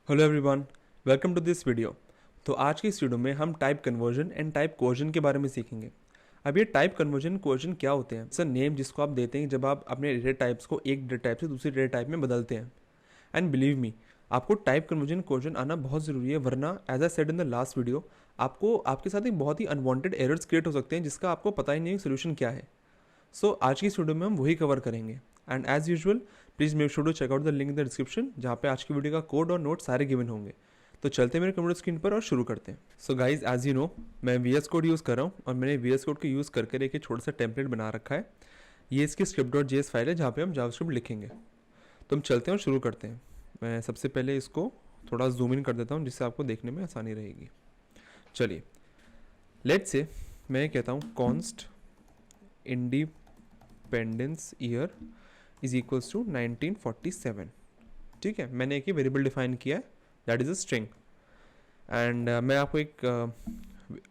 Hello everyone, welcome to this video. तो आज की इस वीडियो में हम type conversion and type conversion के बारे में सीखेंगे। अब ये टाइप कन्वर्जन कोवर्जन क्या होते हैं? सर नेम जिसको आप देते हैं जब आप अपने डेटा टाइप्स को एक डेटा टाइप से दूसरी डेटा टाइप में बदलते हैं। एंड बिलीव मी, आपको टाइप कन्वर्जन कोवर्जन आना बहुत ज़रूरी है, वरना as I said in the last video आपको आपके साथ एक बहुत ही अनवांटेड एरर्स क्रिएट हो सकते हैं जिसका आपको पता ही नहीं सोल्यूशन क्या है। सो आज की इस वीडियो में हम वही कवर करेंगे। And as usual please make sure to check out the link in the description, जहाँ पे आज की वीडियो का कोड और नोट सारे गिवन होंगे। तो चलते मेरे कंप्यूटर स्क्रीन पर और शुरू करते हैं। So guys as you know, मैं VS कोड यूज़ कर रहा हूँ और मैंने VS कोड को यूज़ करके एक छोटा सा टेम्पलेट बना रखा है। ये इसकी script.js फाइल है जहाँ पे हम जावास्क्रिप्ट लिखेंगे। तो हम चलते हैं और शुरू करते हैं। मैं सबसे पहले इसको थोड़ा जूम इन कर देता हूँ जिससे आपको देखने में आसानी रहेगी। चलिए लेट्स से मैं कहता हूँ const independence year is equals to 1947। ठीक है, मैंने एक वेरिएबल डिफाइन किया है, that is a string. And मैं आपको एक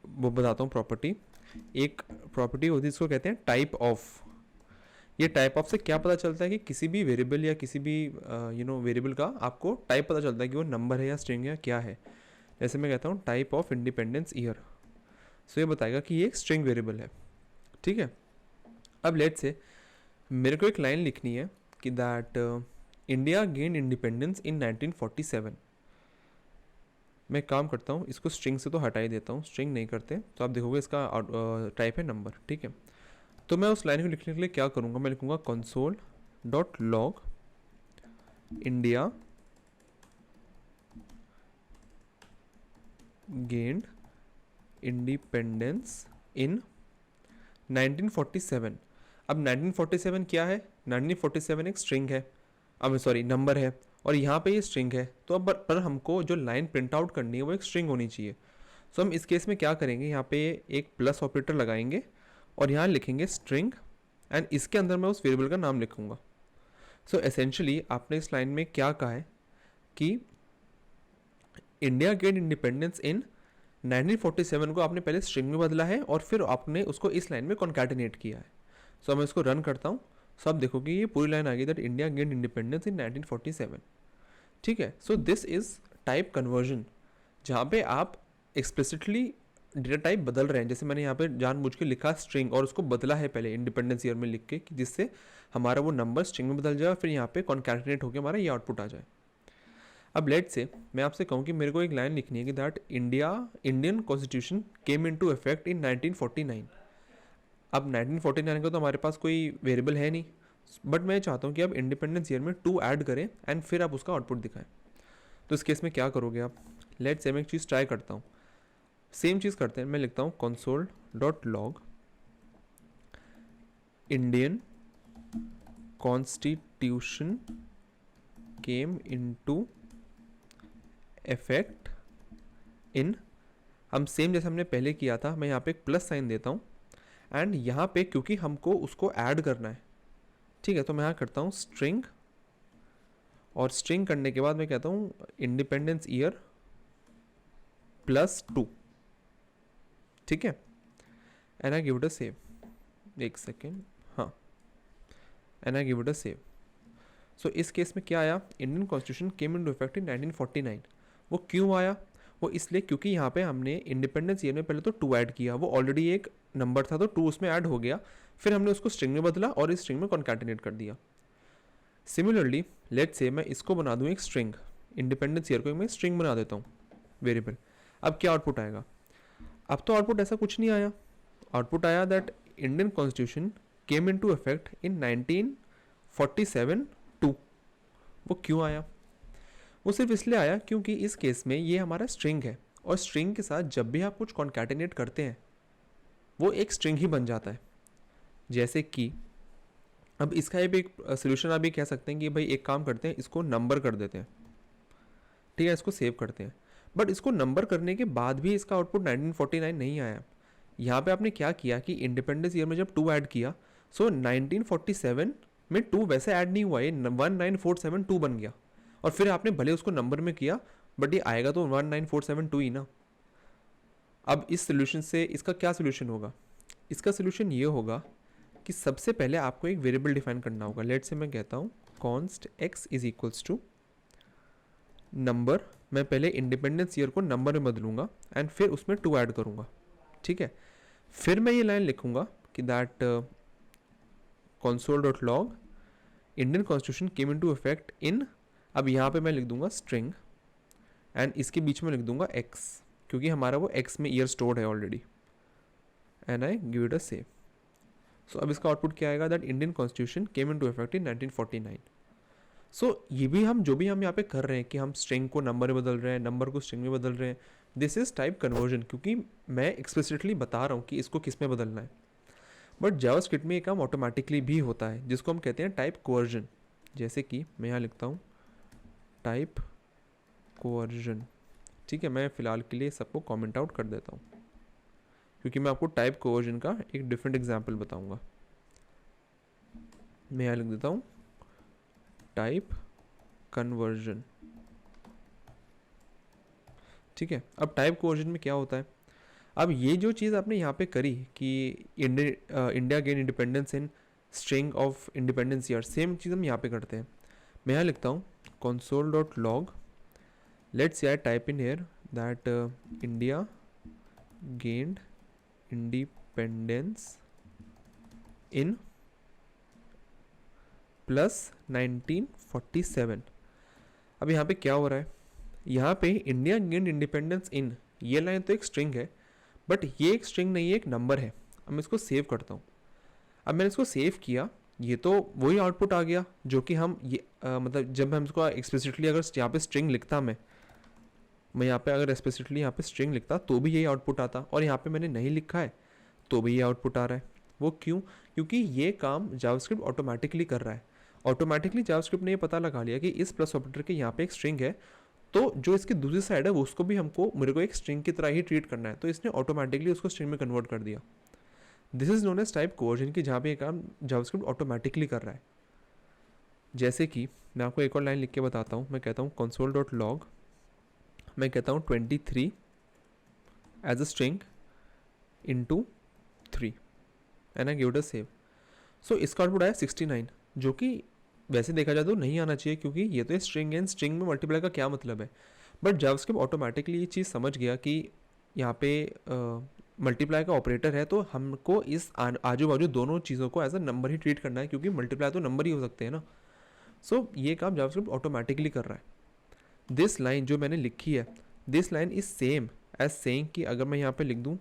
वो बताता हूँ प्रॉपर्टी। एक प्रॉपर्टी होती है जिसको कहते हैं टाइप ऑफ। ये टाइप ऑफ से क्या पता चलता है कि किसी भी वेरिएबल या किसी भी वेरिएबल का आपको टाइप पता चलता है कि वो नंबर है या स्ट्रिंग है या क्या है। जैसे मैं कहता हूँ टाइप ऑफ इंडिपेंडेंस ईयर, सो ये बताएगा कि ये एक स्ट्रिंग वेरिएबल है। ठीक है, अब लेट से मेरे को एक लाइन लिखनी है कि दैट इंडिया गेन इंडिपेंडेंस इन 1947। मैं काम करता हूँ, इसको स्ट्रिंग से तो हटा ही देता हूँ, स्ट्रिंग नहीं करते तो आप देखोगे इसका टाइप है नंबर। ठीक है, तो मैं उस लाइन को लिखने के लिए क्या करूँगा, मैं लिखूँगा console.log India gained independence in 1947। अब 1947 क्या है? 1947 एक स्ट्रिंग है, अब सॉरी नंबर है, और यहाँ पे ये स्ट्रिंग है। तो अब पर हमको जो लाइन प्रिंट आउट करनी है वो एक स्ट्रिंग होनी चाहिए। सो हम इस केस में क्या करेंगे, यहाँ पे एक प्लस ऑपरेटर लगाएंगे और यहाँ लिखेंगे स्ट्रिंग, एंड इसके अंदर मैं उस वेरिएबल का नाम लिखूँगा। सो एसेंशियली आपने इस लाइन में क्या कहा है कि इंडिया गेन इंडिपेंडेंस इन 1947 को आपने पहले स्ट्रिंग में बदला है और फिर आपने उसको इस लाइन में कॉन्कैटिनेट किया है। सो मैं इसको रन करता हूँ, सो आप देखोगे ये पूरी लाइन आ गई दैट इंडिया गेन इंडिपेंडेंस इन 1947। ठीक है, so this is type conversion, जहाँ पे आप एक्सप्लिसिटली डेटा टाइप बदल रहे हैं। जैसे मैंने यहाँ पे जानबूझ के लिखा स्ट्रिंग और उसको बदला है पहले इंडिपेंडेंस ईयर में लिख के, जिससे हमारा वो नंबर स्ट्रिंग में बदल जाए और फिर यहाँ पे कॉन्कैटिनेट होकर हमारा ये आउटपुट आ जाए। अब लेट से मैं आपसे कहूँ कि मेरे को एक लाइन लिखनी है कि that Indian constitution came into effect in 1949। अब 1949 का तो हमारे पास कोई वेरिएबल है नहीं, बट मैं चाहता हूँ कि आप इंडिपेंडेंस ईयर में 2 ऐड करें एंड फिर आप उसका आउटपुट दिखाएं। तो इस केस में क्या करोगे आप? लेट से मैं एक चीज़ ट्राई करता हूँ, सेम चीज़ करते हैं। मैं लिखता हूँ console.log Indian constitution came into effect इन, हम सेम जैसे हमने पहले किया था, मैं यहाँ पे एक प्लस साइन देता हूँ एंड यहाँ पे क्योंकि हमको उसको ऐड करना है, ठीक है, तो मैं यहाँ करता हूँ स्ट्रिंग, और स्ट्रिंग करने के बाद मैं कहता हूँ इंडिपेंडेंस ईयर +2। ठीक है, and I give it a save. एक सेकेंड, हाँ, and I give it a save. So इस केस में क्या आया, Indian constitution came into effect in 1949। वो क्यों आया? वो इसलिए क्योंकि यहाँ पे हमने इंडिपेंडेंस ईयर में पहले तो 2 ऐड किया, वो ऑलरेडी एक नंबर था तो 2 उसमें ऐड हो गया, फिर हमने उसको स्ट्रिंग में बदला और इस स्ट्रिंग में कॉन्कैटिनेट कर दिया। सिमिलरली लेट से मैं इसको बना दूँ एक स्ट्रिंग, इंडिपेंडेंस ईयर को मैं स्ट्रिंग बना देता हूँ वेरिएबल। अब क्या आउटपुट आएगा? अब तो आउटपुट ऐसा कुछ नहीं आया, आउटपुट आया that Indian constitution came into effect इन 1947 वो क्यों आया? वो सिर्फ इसलिए आया क्योंकि इस केस में ये हमारा स्ट्रिंग है, और स्ट्रिंग के साथ जब भी आप कुछ कॉन्कैटिनेट करते हैं वो एक स्ट्रिंग ही बन जाता है। जैसे कि अब इसका ये भी एक सोल्यूशन आप ये कह सकते हैं कि भाई एक काम करते हैं, इसको नंबर कर देते हैं। ठीक है, इसको सेव करते हैं, बट इसको नंबर करने के बाद भी इसका आउटपुट 1949 नहीं आया। यहाँ पे आपने क्या किया कि इंडिपेंडेंस ईयर में जब 2 ऐड किया, सो 1947 में 2 वैसे ऐड नहीं हुआ, ये 19472 बन गया, और फिर आपने भले उसको नंबर में किया बट ये आएगा तो 19472 ही ना। अब इस सोल्यूशन से इसका क्या सोल्यूशन होगा? इसका सोल्यूशन ये होगा कि सबसे पहले आपको एक वेरिएबल डिफाइन करना होगा। लेट से मैं कहता हूँ const x is equals to number मैं पहले इंडिपेंडेंस ईयर को नंबर में बदलूंगा एंड फिर उसमें 2 ऐड करूंगा, ठीक है। फिर मैं ये लाइन लिखूंगा कि that console.log Indian constitution came into effect इन, अब यहाँ पे मैं लिख दूंगा स्ट्रिंग एंड इसके बीच में लिख दूंगा x, क्योंकि हमारा वो x में ईयर स्टोर्ड है already, and I give it a save. So अब इसका आउटपुट क्या आएगा, that Indian constitution came into effect in 1949। So ये भी हम जो भी हम यहाँ पे कर रहे हैं कि हम स्ट्रिंग को नंबर में बदल रहे हैं, नंबर को स्ट्रिंग में बदल रहे हैं, दिस इज टाइप कन्वर्जन, क्योंकि मैं एक्सप्लिसिटली बता रहा हूँ कि इसको किस में बदलना है। बट जावास्क्रिप्ट में ये काम ऑटोमेटिकली भी होता है, जिसको हम कहते हैं टाइप कोवर्जन। जैसे कि मैं यहाँ लिखता हूँ टाइप कोवर्जन, ठीक है। मैं फ़िलहाल के लिए सबको कमेंट आउट कर देता हूँ, क्योंकि मैं आपको टाइप कोवर्जन का एक डिफरेंट एग्जाम्पल बताऊँगा। मैं यहाँ लिख देता हूँ टाइप कन्वर्जन, ठीक है। अब टाइप कोवर्जन में क्या होता है, अब ये जो चीज़ आपने यहाँ पे करी कि India gain independence in string of independence year, same चीज़ हम यहाँ पे करते हैं। मैं यहाँ लिखता हूँ console.log, let's say I type in here that India gained independence in plus 1947। अब यहाँ पे क्या हो रहा है, यहाँ पे इंडिया गेंड इंडिपेंडेंस इन, ये लाइन तो एक स्ट्रिंग है, बट ये एक स्ट्रिंग नहीं है, एक नंबर है। अब मैं इसको सेव करता हूँ। अब मैंने इसको सेव किया, ये तो वही आउटपुट आ गया जो कि हम ये मतलब जब हम इसको एक्सप्लिसिटली अगर यहाँ पे स्ट्रिंग लिखता, मैं यहाँ पे अगर एक्सप्लिसिटली यहाँ पे स्ट्रिंग लिखता तो भी यही आउटपुट आता, और यहाँ पे मैंने नहीं लिखा है तो भी ये आउटपुट आ रहा है। वो क्यों, क्योंकि ये काम जावास्क्रिप्ट ऑटोमेटिकली कर रहा है। ऑटोमेटिकली जावास्क्रिप्ट ने ये पता लगा लिया कि इस प्लस ऑपरेटर के यहाँ पे एक स्ट्रिंग है, तो जो इसकी दूसरी साइड है वो उसको भी मेरे को एक स्ट्रिंग की तरह ही ट्रीट करना है, तो इसने ऑटोमेटिकली उसको स्ट्रिंग में कन्वर्ट कर दिया। This is known as type conversion, की जहाँ पे ये काम जावास्क्रिप्ट ऑटोमेटिकली कर रहा है। जैसे कि मैं आपको एक और लाइन लिख के बताता हूँ। मैं कहता हूँ console.log, मैं कहता हूँ 23 as a string into 3 and I give it a save. So इसका आउटपुट आया 69, जो कि वैसे देखा जाए तो नहीं आना चाहिए, क्योंकि ये तो स्ट्रिंग है, स्ट्रिंग में मल्टीप्लाई का क्या मतलब है। बट जावास्क्रिप्ट ऑटोमेटिकली ये चीज़ समझ गया कि यहाँ पे मल्टीप्लाई का ऑपरेटर है, तो हमको इस आजू बाजू दोनों चीज़ों को एज अ नंबर ही ट्रीट करना है, क्योंकि मल्टीप्लाई तो नंबर ही हो सकते हैं ना। सो ये काम जावास्क्रिप्ट ऑटोमेटिकली कर रहा है। दिस लाइन जो मैंने लिखी है, this line is same as saying कि अगर मैं यहाँ पे लिख दूँ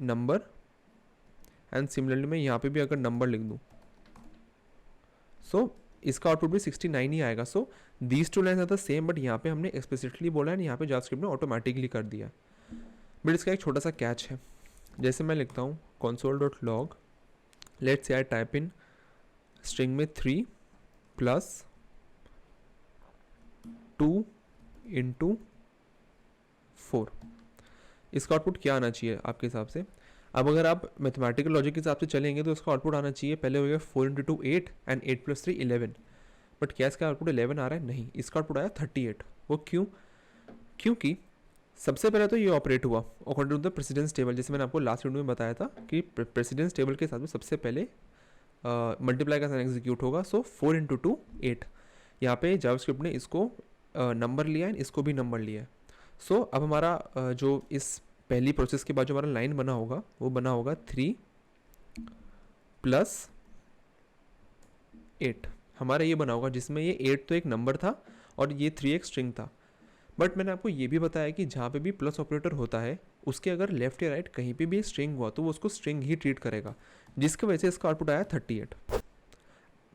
नंबर, एंड सिमिलरली मैं यहाँ पे भी अगर नंबर लिख दूँ, सो इसका आउटपुट भी 69 ही आएगा। So these two lines are the same, but यहाँ पे हमने एक्सप्लिसिटली बोला है, यहाँ पे जावास्क्रिप्ट ने ऑटोमेटिकली कर दिया। बट इसका एक छोटा सा कैच है। जैसे मैं लिखता हूँ console.log, let's say I type in string में 3 प्लस 2 इंटू 4, इसका आउटपुट क्या आना चाहिए आपके हिसाब से। अब अगर आप मैथमेटिकल लॉजिक के हिसाब से चलेंगे तो इसका आउटपुट आना चाहिए, पहले हो गया 4 इंटू 2 8 एंड 8 प्लस 3 11, बट क्या इसका आउटपुट 11 आ रहा है, नहीं, इसका आउटपुट आया 38। वो क्यों, क्योंकि सबसे पहले तो ये ऑपरेट हुआ according to the precedence table. जैसे मैंने आपको लास्ट वीडियो में बताया था कि प्रेसिडेंस टेबल के साथ में सबसे पहले मल्टीप्लाई का साइन एग्जीक्यूट होगा। सो 4 इंटू 2 8, यहाँ पे जावास्क्रिप्ट ने इसको नंबर लिया है, इसको भी नंबर लिया है। सो अब हमारा जो इस पहली प्रोसेस के बाद जो हमारा लाइन बना होगा वो बना होगा 3 प्लस 8, हमारा ये बना होगा, जिसमें ये 8 तो एक नंबर था और ये 3 एक स्ट्रिंग था। बट मैंने आपको ये भी बताया कि जहाँ पे भी प्लस ऑपरेटर होता है उसके अगर लेफ्ट या राइट कहीं पे भी स्ट्रिंग हुआ तो वो उसको स्ट्रिंग ही ट्रीट करेगा, जिसकी वजह से इसका आउटपुट आया 38।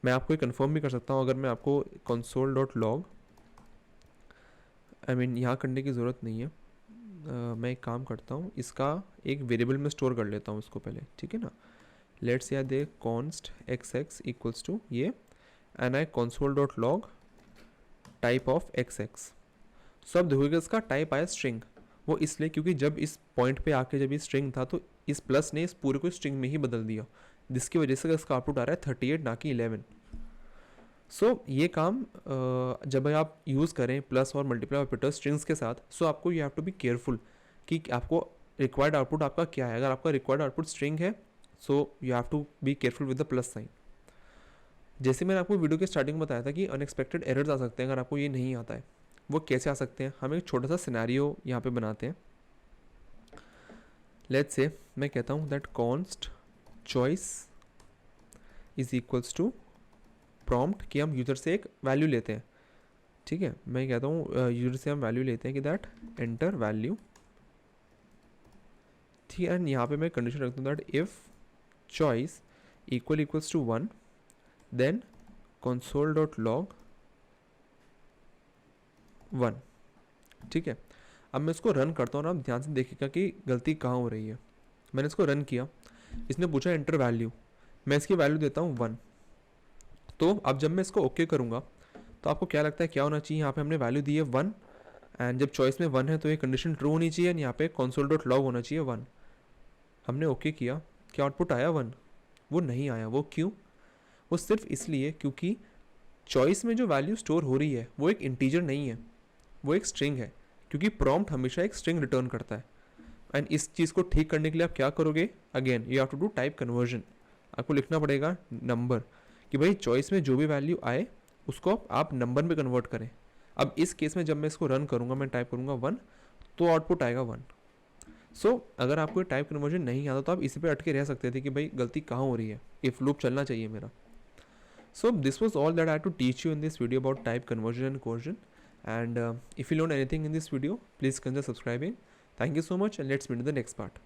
मैं आपको ये कन्फर्म भी कर सकता हूँ, अगर मैं आपको console.log, आई मीन यहाँ करने की ज़रूरत नहीं है, मैं एक काम करता हूँ, इसका एक वेरिएबल में स्टोर कर लेता हूँ इसको पहले, ठीक है ना। लेट्स या दे const xx इक्वल्स टू ये and I console.log type of xx। सो अब देखोगे इसका टाइप आया स्ट्रिंग, वो इसलिए क्योंकि जब इस पॉइंट पे आके जब ये स्ट्रिंग था तो इस प्लस ने इस पूरे को स्ट्रिंग में ही बदल दिया, जिसकी वजह से इसका आउटपुट आ रहा है 38 ना कि 11। सो ये काम जब आप यूज़ करें प्लस और मल्टीप्लाई ऑपरेटर स्ट्रिंग्स के साथ, सो आपको you have to be careful कि आपको रिक्वायर्ड आउटपुट आपका क्या है। अगर आपका रिक्वायर्ड आउटपुट स्ट्रिंग है so you have to be careful with the plus sign. जैसे मैंने आपको वीडियो के स्टार्टिंग में बताया था कि अनएक्सपेक्टेड एरर्स आ सकते हैं अगर आपको ये नहीं आता है। वो कैसे आ सकते हैं, हम एक छोटा सा सिनेरियो यहाँ पे बनाते हैं. लेट्स से मैं कहता हूँ that const choice is equals to prompt, कि हम यूज़र से एक वैल्यू लेते हैं. ठीक है, मैं कहता हूँ यूज़र से हम वैल्यू लेते हैं कि दैट एंटर वैल्यू. ठीक है, एंड यहाँ पे मैं कंडीशन रखता हूँ that if choice equals to 1 then console.log 1. ठीक है, अब मैं इसको रन करता हूँ और आप ध्यान से देखिएगा कि गलती कहाँ हो रही है. मैंने इसको रन किया, इसने पूछा एंटर वैल्यू, मैं इसकी वैल्यू देता हूँ 1. तो अब जब मैं इसको ओके करूँगा तो आपको क्या लगता है क्या होना चाहिए, यहाँ पे हमने वैल्यू दी है 1 एंड जब चॉइस में 1 है तो ये कंडीशन ट्रू होनी चाहिए एंड यहाँ पे console.log होना चाहिए 1. हमने ओके किया, क्या आउटपुट आया 1? वो नहीं आया. वो क्यों? वो सिर्फ इसलिए क्योंकि चॉइस में जो वैल्यू स्टोर हो रही है वो एक इंटीजर नहीं है, वो एक स्ट्रिंग है, क्योंकि प्रॉम्प्ट हमेशा एक स्ट्रिंग रिटर्न करता है. एंड इस चीज़ को ठीक करने के लिए आप क्या करोगे, again you have to do type conversion. आपको लिखना पड़ेगा नंबर, कि भाई चॉइस में जो भी वैल्यू आए उसको आप नंबर में कन्वर्ट करें. अब इस केस में जब मैं इसको रन करूँगा, मैं टाइप करूँगा 1 तो आउटपुट आएगा 1. सो अगर आपको टाइप कन्वर्जन नहीं आता तो आप इसी पे अटके रह सकते थे कि भाई गलती कहाँ हो रही है, इफ लूप चलना चाहिए मेरा. So this was all that I had to teach you in this video about type conversion and coercion. And if you learned anything in this video, please consider subscribing. Thank you so much and let's meet in the next part.